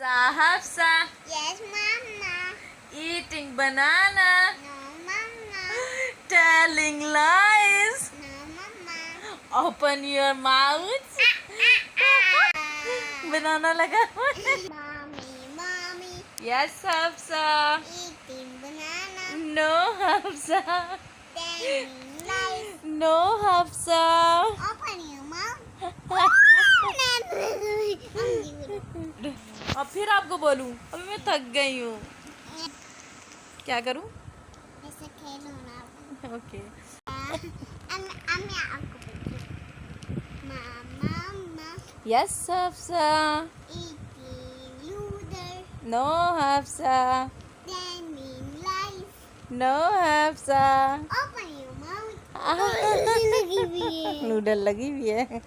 Hafsa, Yes, Mama. eating banana, No, Mama. telling lies. No, Mama. Open your mouth. Banana लगा हुआ है. Mommy. Yes, Hafsa. Eating banana. No, Hafsa. Telling lies. No, Hafsa. Open your mouth. अब फिर आपको बोलूं. अभी मैं थक गई हूँ. क्या करूँ? ऐसे खेलो ना. Okay. Mama. Yes, Hafsa. Eating noodle. No, Hafsa. Telling lies. No, Hafsa. Open your mouth. Noodle लगी हुई है.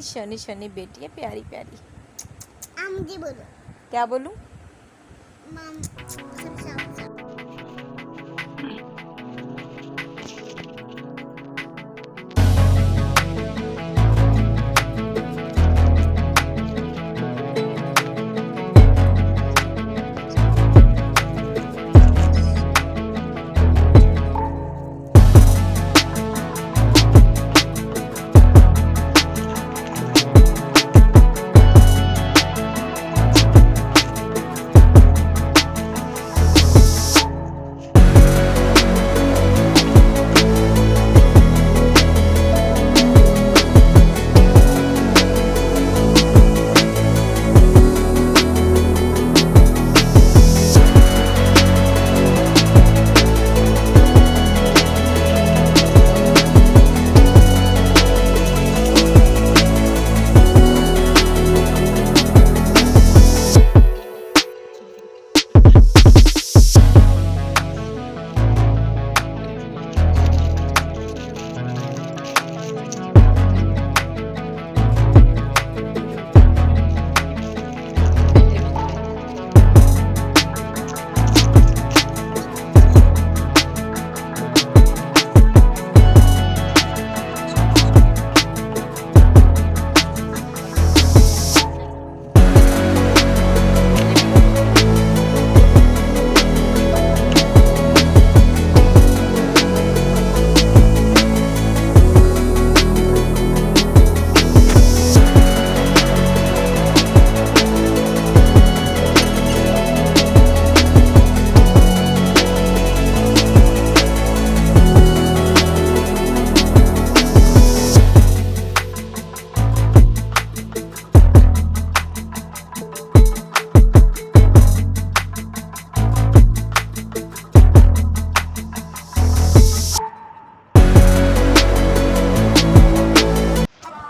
शनी शनी बेटी है, प्यारी प्यारी. मुझे बोलो. क्या बोलूं?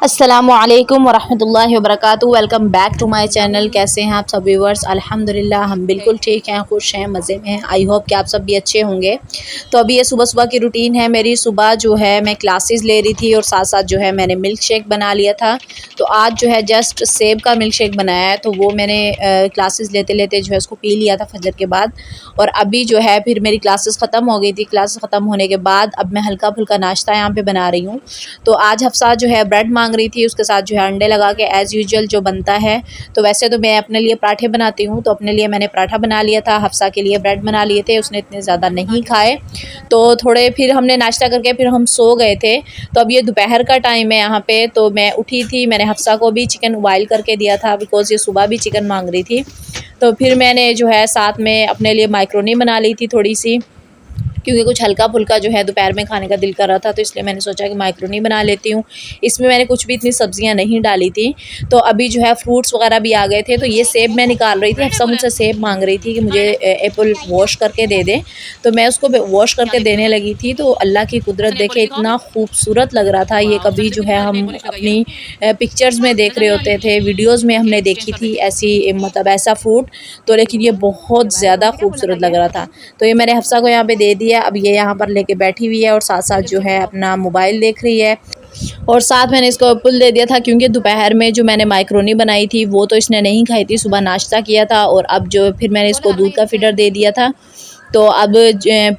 अस्सलामुअलैकुम वरहमतुल्लाहि वबरकातुहू. Welcome back to my channel. कैसे हैं आप सब व्यूवर्स? अल्हम्दुलिल्लाह हम बिल्कुल ठीक हैं, खुश हैं, मज़े में हैं. आई होप कि आप सब भी अच्छे होंगे. तो अभी ये सुबह सुबह की रूटीन है मेरी. सुबह जो है मैं क्लासेस ले रही थी और साथ साथ जो है मैंने मिल्क शेक बना लिया था. तो आज जो है जस्ट सेब का मिल्क शेक बनाया है, तो वो मैंने क्लासेस लेते लेते जो है उसको पी लिया था फजर के बाद. और अभी जो है फिर मेरी क्लासेस ख़त्म हो गई थी. क्लासेस ख़त्म होने के बाद अब मैं हल्का फुल्का नाश्ता यहाँ पे बना रही हूँ. तो आज हफ्सा जो है ब्रेड मांग रही थी, उसके साथ जो है अंडे लगा के एज़ यूजुअल जो बनता है. तो वैसे तो मैं अपने लिए पराठे बनाती हूँ, तो अपने लिए मैंने पराठा बना लिया था. हफ्सा के लिए ब्रेड बना लिए थे, उसने इतने ज़्यादा नहीं खाए. तो थोड़े फिर हमने नाश्ता करके फिर हम सो गए थे. तो अब ये दोपहर का टाइम है यहाँ पे. तो मैं उठी थी, मैंने हफ्सा को भी चिकन बॉयल करके दिया था बिकॉज़ ये सुबह भी चिकन मांग रही थी. तो फिर मैंने जो है साथ में अपने लिए माइक्रोनी बना ली थी थोड़ी सी, क्योंकि कुछ हल्का फुल्का जो है दोपहर में खाने का दिल कर रहा था. तो इसलिए मैंने सोचा कि माइक्रोनी बना लेती हूँ. इसमें मैंने कुछ भी इतनी सब्जियां नहीं डाली थी. तो अभी जो है फ्रूट्स वगैरह भी आ गए थे. तो ये सेब मैं निकाल रही थी. हफ्सा मुझसे सेब मांग रही थी कि मुझे एप्पल वॉश करके दे दे. तो मैं उसको वॉश करके देने लगी थी. तो अल्लाह की कुदरत देखे, इतना खूबसूरत लग रहा था. ये कभी जो है हम अपनी पिक्चर्स में देख रहे होते थे, वीडियोज़ में हमने देखी थी ऐसी, मतलब ऐसा फ्रूट. तो लेकिन ये बहुत ज़्यादा खूबसूरत लग रहा था. तो ये मैंने हफ्सा को यहाँ पे दे दिया. अब ये यहाँ पर लेके बैठी हुई है और साथ साथ जो है अपना मोबाइल देख रही है. और साथ मैंने इसको एप्पल दे दिया था, क्योंकि दोपहर में जो मैंने माइक्रोनी बनाई थी वो तो इसने नहीं खाई थी. सुबह नाश्ता किया था और अब जो फिर मैंने इसको दूध का फीडर दे दिया था. तो अब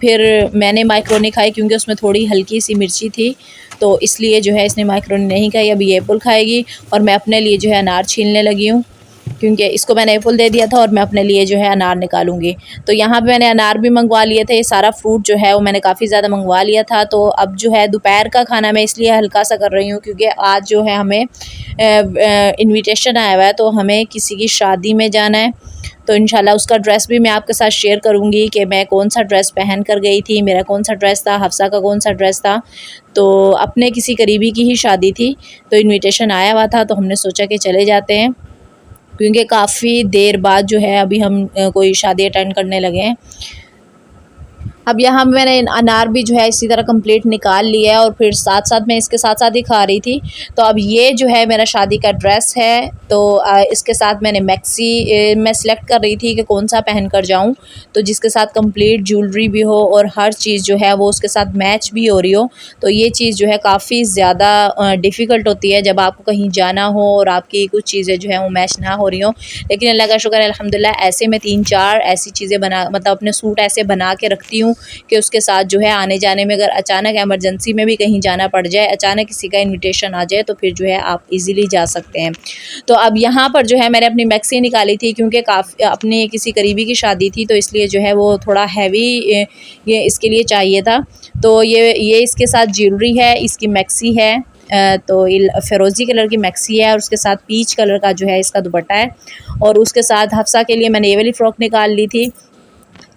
फिर मैंने माइक्रोनी खाई, क्योंकि उसमें थोड़ी हल्की सी मिर्ची थी. तो इसलिए जो है इसने माइक्रोनी नहीं खाई. अब ये एप्पल खाएगी और मैं अपने लिए जो है अनार छीलने लगी हूँ. क्योंकि इसको मैंने फुल दे दिया था और मैं अपने लिए जो है अनार निकालूंगी। तो यहाँ पे मैंने अनार भी मंगवा लिए थे, सारा फ्रूट जो है वो मैंने काफ़ी ज़्यादा मंगवा लिया था। तो अब जो है दोपहर का खाना मैं इसलिए हल्का सा कर रही हूँ क्योंकि आज जो है हमें इनविटेशन आया हुआ है, तो हमें किसी की शादी में जाना है। तो इंशाल्लाह उसका ड्रेस भी मैं आपके साथ शेयर करूँगी कि मैं कौन सा ड्रेस पहन कर गई थी, मेरा कौन सा ड्रेस था, हफ्सा का कौन सा ड्रेस था। तो अपने किसी करीबी की ही शादी थी, तो इनविटेशन आया हुआ था, तो हमने सोचा कि चले जाते हैं, क्योंकि काफ़ी देर बाद जो है अभी हम कोई शादी अटेंड करने लगे हैं। अब यहाँ मैंने अनार भी जो है इसी तरह कंप्लीट निकाल लिया है और फिर साथ साथ मैं इसके साथ साथ ही खा रही थी। तो अब ये जो है मेरा शादी का ड्रेस है, तो इसके साथ मैंने मैक्सी मैं सिलेक्ट कर रही थी कि कौन सा पहन कर जाऊँ, तो जिसके साथ कंप्लीट ज्वेलरी भी हो और हर चीज़ जो है वो उसके साथ मैच भी हो रही हो। तो ये चीज़ जो है काफ़ी ज़्यादा डिफ़िकल्ट होती है जब आपको कहीं जाना हो और आपकी कुछ चीज़ें जो है वो मैच ना हो रही हो। लेकिन अल्लाह का शुक्र है अल्हम्दुलिल्लाह, ऐसे मैं 3-4 ऐसी चीज़ें बना मतलब अपने सूट ऐसे बना के रखती हूँ कि उसके साथ जो है आने जाने में अगर अचानक इमरजेंसी में भी कहीं जाना पड़ जाए, अचानक किसी का इनविटेशन आ जाए, तो फिर जो है आप इजीली जा सकते हैं। तो अब यहाँ पर जो है मैंने अपनी मैक्सी निकाली थी क्योंकि काफ़ी अपनी किसी करीबी की शादी थी, तो इसलिए जो है वो थोड़ा हैवी ये इसके लिए चाहिए था। तो ये इसके साथ ज्वेलरी है, इसकी मैक्सी है, तो फ़िरोज़ी कलर की मैक्सी है और उसके साथ पीच कलर का जो है इसका दुपट्टा है। और उसके साथ हफ्सा के लिए मैंने ये वाली फ़्रॉक निकाल ली थी,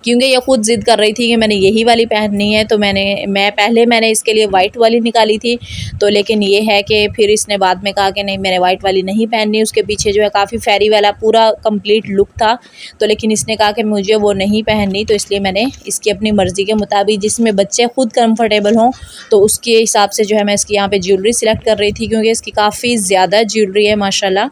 क्योंकि ये खुद ज़िद कर रही थी कि मैंने यही वाली पहननी है। तो मैंने इसके लिए वाइट वाली निकाली थी, तो लेकिन ये है कि फिर इसने बाद में कहा कि नहीं, मैंने वाइट वाली नहीं पहननी। उसके पीछे जो है काफ़ी फेरी वाला पूरा कंप्लीट लुक था, तो लेकिन इसने कहा कि मुझे वो नहीं पहननी। तो इसलिए मैंने इसकी अपनी मर्ज़ी के मुताबिक जिसमें बच्चे खुद कंफर्टेबल हों, तो उसके हिसाब से जो है मैं इसकी यहाँ पे ज्वेलरी सिलेक्ट कर रही थी, क्योंकि इसकी काफ़ी ज़्यादा ज्वेलरी है माशाल्लाह।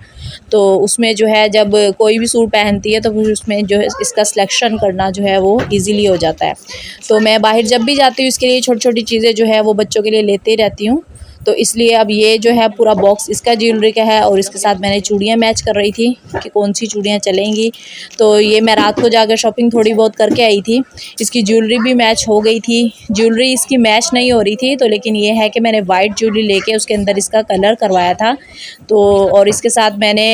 तो उसमें जो है जब कोई भी सूट पहनती है तो फिर उसमें जो है इसका सिलेक्शन करना जो है वो ईज़िली हो जाता है। तो मैं बाहर जब भी जाती हूँ इसके लिए छोटी-छोटी चीज़ें जो है वो बच्चों के लिए लेते रहती हूँ। तो इसलिए अब ये जो है पूरा बॉक्स इसका ज्वेलरी का है और इसके साथ मैंने चूड़ियाँ मैच कर रही थी कि कौन सी चूड़ियाँ चलेंगी। तो ये मैं रात को जाकर शॉपिंग थोड़ी बहुत करके आई थी। इसकी ज्वेलरी भी मैच हो गई थी। ज्वेलरी इसकी मैच नहीं हो रही थी, तो लेकिन ये है कि मैंने वाइट ज्वेलरी लेके उसके अंदर इसका कलर करवाया था। तो और इसके साथ मैंने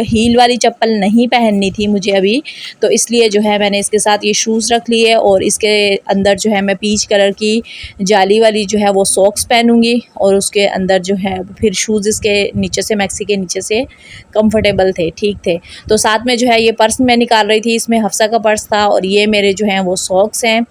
हील वाली चप्पल नहीं पहननी थी मुझे अभी, तो इसलिए जो है मैंने इसके साथ ये शूज़ रख लिए और इसके अंदर जो है मैं पीच कलर की जाली वाली जो है वो सॉक्स पहनूँगी और उसके अंदर जो है फिर शूज़ इसके नीचे से मैक्सी के नीचे से कंफर्टेबल थे, ठीक थे। तो साथ में जो है ये पर्स मैं निकाल रही थी, इसमें हफ्सा का पर्स था और ये मेरे जो हैं वो सॉक्स हैं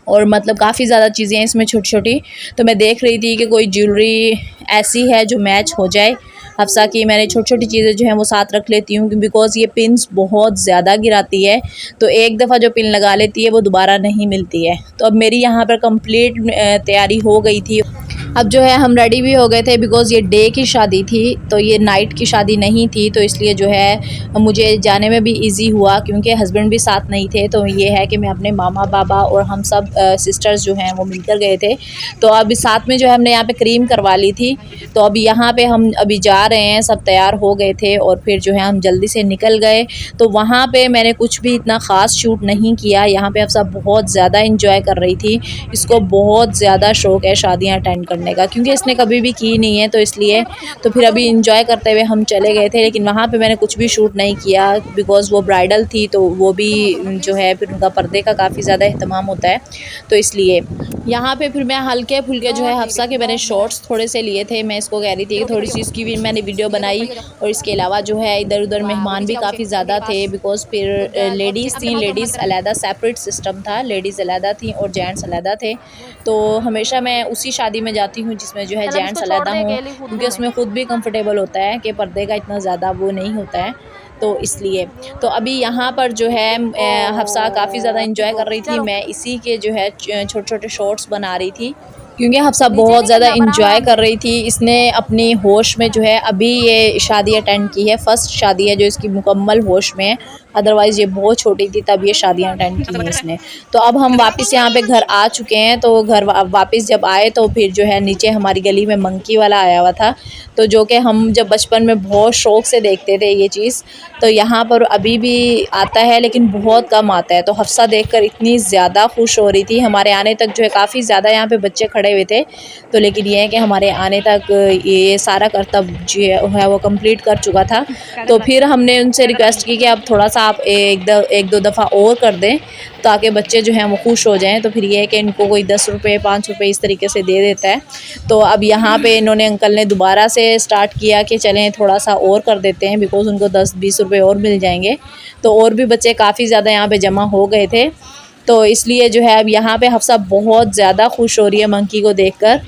और मतलब काफ़ी ज़्यादा चीज़ें हैं इसमें छोटी-छोटी। तो मैं देख रही थी कि कोई ज्वेलरी ऐसी है जो मैच हो जाए हफ्सा की। मैंने छोटी-छोटी चीज़ें जो हैं वो साथ रख लेती हूँ बिकॉज़ ये पिन्स बहुत ज़्यादा गिराती है, तो एक दफ़ा जो पिन लगा लेती है वो दोबारा नहीं मिलती है। तो अब मेरी यहाँ पर कंप्लीट तैयारी हो गई थी। अब जो है हम रेडी भी हो गए थे बिकॉज़ ये डे की शादी थी, तो ये नाइट की शादी नहीं थी, तो इसलिए जो है मुझे जाने में भी इजी हुआ क्योंकि हस्बैंड भी साथ नहीं थे। तो ये है कि मैं अपने मामा बाबा और हम सब सिस्टर्स जो हैं वो मिलकर गए थे। तो अभी साथ में जो है हमने यहाँ पे क्रीम करवा ली थी। तो अभी यहाँ पे हम अभी जा रहे हैं, सब तैयार हो गए थे और फिर जो है हम जल्दी से निकल गए। तो वहाँ पे मैंने कुछ भी इतना ख़ास शूट नहीं किया। यहाँ पे अब सब बहुत ज़्यादा इंजॉय कर रही थी। इसको बहुत ज़्यादा शौक़ है शादियाँ अटेंड करने का, क्योंकि इसने कभी भी की नहीं है, तो इसलिए तो फिर अभी इंजॉय करते हुए हम चले गए थे। लेकिन वहाँ पे मैंने कुछ भी शूट नहीं किया बिकॉज़ वो ब्राइडल थी, तो वो भी जो है फिर उनका पर्दे का काफ़ी ज़्यादा अहतमाम होता है, तो इसलिए यहाँ पे फिर मैं हल्के फुल्के जो है हफ्सा के मैंने शॉर्ट्स थोड़े से लिए थे। मैं इसको कह रही थी कि थोड़ी सी इसकी भी मैंने वीडियो बनाई और इसके अलावा जो है इधर उधर मेहमान भी काफ़ी ज़्यादा थे बिकॉज़ फिर लेडीज़ थी, लेडीज़ अलहदा सेपरेट सिस्टम था, लेडीज़ अलहदा थी और जेंट्स अलहदा थे। तो हमेशा मैं उसी शादी में जाती हूँ जिसमें जो है जेंट्स अलहदा हों, क्योंकि उसमें ख़ुद भी कंफर्टेबल होता है कि पर्दे का इतना ज़्यादा वो नहीं होता है, तो इसलिए। तो अभी यहाँ पर जो है हफ्सा काफ़ी ज़्यादा इंजॉय कर रही थी। मैं इसी के जो है छोटे-छोटे शॉर्ट्स बना रही थी क्योंकि हफ्सा बहुत ज़्यादा इंजॉय कर रही थी। इसने अपनी होश में जो है अभी ये शादी अटेंड की है, फ़र्स्ट शादी है जो इसकी मुकम्मल होश में है, अदरवाइज़ ये बहुत छोटी थी तब ये शादियाँ अटेंड की हैं इसने। तो अब हम वापस यहाँ पे घर आ चुके हैं। तो घर वापस जब आए तो फिर जो है नीचे हमारी गली में मंकी वाला आया हुआ था, तो जो कि हम जब बचपन में बहुत शौक़ से देखते थे ये चीज़, तो यहाँ पर अभी भी आता है लेकिन बहुत कम आता है। तो हफ्सा देखकर इतनी ज़्यादा खुश हो रही थी, हमारे आने तक जो है काफ़ी ज़्यादा यहाँ पे बच्चे खड़े खड़े हुए थे। तो लेकिन ये है कि हमारे आने तक ये सारा करतब जो है वो कंप्लीट कर चुका था। तो फिर हमने उनसे रिक्वेस्ट की कि अब थोड़ा सा आप एक दो दफ़ा और कर दें ताकि बच्चे जो हैं वो खुश हो जाएं। तो फिर ये है कि इनको कोई 10 रुपये 5 रुपये इस तरीके से दे देता है। तो अब यहाँ पे इन्होंने अंकल ने दोबारा से स्टार्ट किया कि चलें थोड़ा सा और कर देते हैं, बिकॉज़ उनको 10-20 रुपये और मिल जाएंगे। तो और भी बच्चे काफ़ी ज़्यादा यहाँ पे जमा हो गए थे, तो इसलिए जो है अब यहाँ पे हफ्सा बहुत ज़्यादा खुश हो रही है मंकी को देखकर।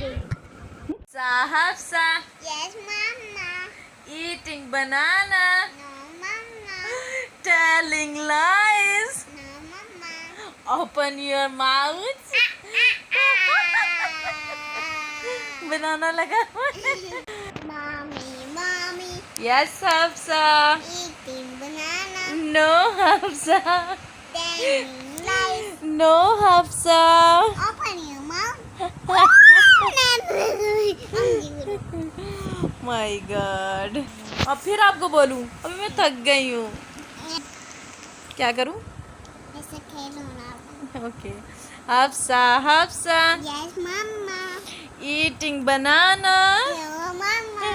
Hafsa Yes, Mama. eating banana, No, Mama. telling lies, No, Mama. open your mouth. बनाना लगा। Mommy, Mommy. Yes, Hafsa. Eating banana. No, Hafsa. Telling lies. No, Hafsa. Open your mouth. Mommy, बोलो. My God. अब फिर आपको बोलूं? अभी मैं थक गई हूँ। क्या करूँ? ऐसे खेलो ना. Okay. Hafsa, Hafsa. Yes, Mama. Eating banana. No, Mama.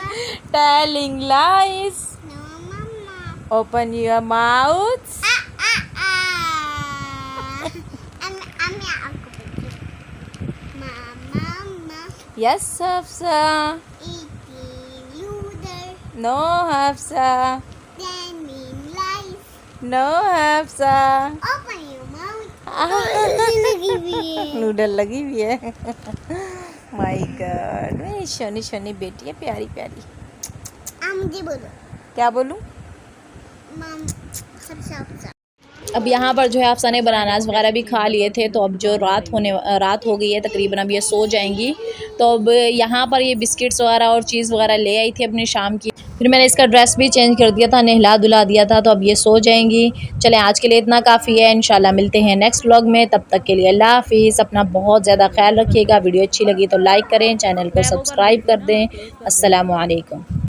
Telling lies. No, Mama. Open your mouth. Ami aku pergi. Mama, Yes, Hafsa. eating noodle, No, Hafsa. telling lies. No, Hafsa. Open your mouth. Noodle लगी हुई है। My God, मेरी शनी शनी बेटी है, प्यारी प्यारी। मुझे बोलो. क्या बोलूं? मम सब. अब यहाँ पर जो है अफसा ने बनानास वगैरह भी खा लिए थे। तो अब जो रात हो गई है तकरीबन, अब ये सो जाएंगी। तो अब यहाँ पर ये बिस्किट्स वगैरह और चीज़ वगैरह ले आई थी अपनी शाम की। फिर मैंने इसका ड्रेस भी चेंज कर दिया था, नहला धुला दिया था। तो अब ये सो जाएंगी। चलें, आज के लिए इतना काफ़ी है। इंशाल्लाह मिलते हैं नेक्स्ट व्लॉग में। तब तक के लिए अल्लाह हाफिज़। अपना बहुत ज़्यादा ख्याल रखिएगा। वीडियो अच्छी लगी तो लाइक करें, चैनल को सब्सक्राइब कर दें। अस्सलामु अलैकुम।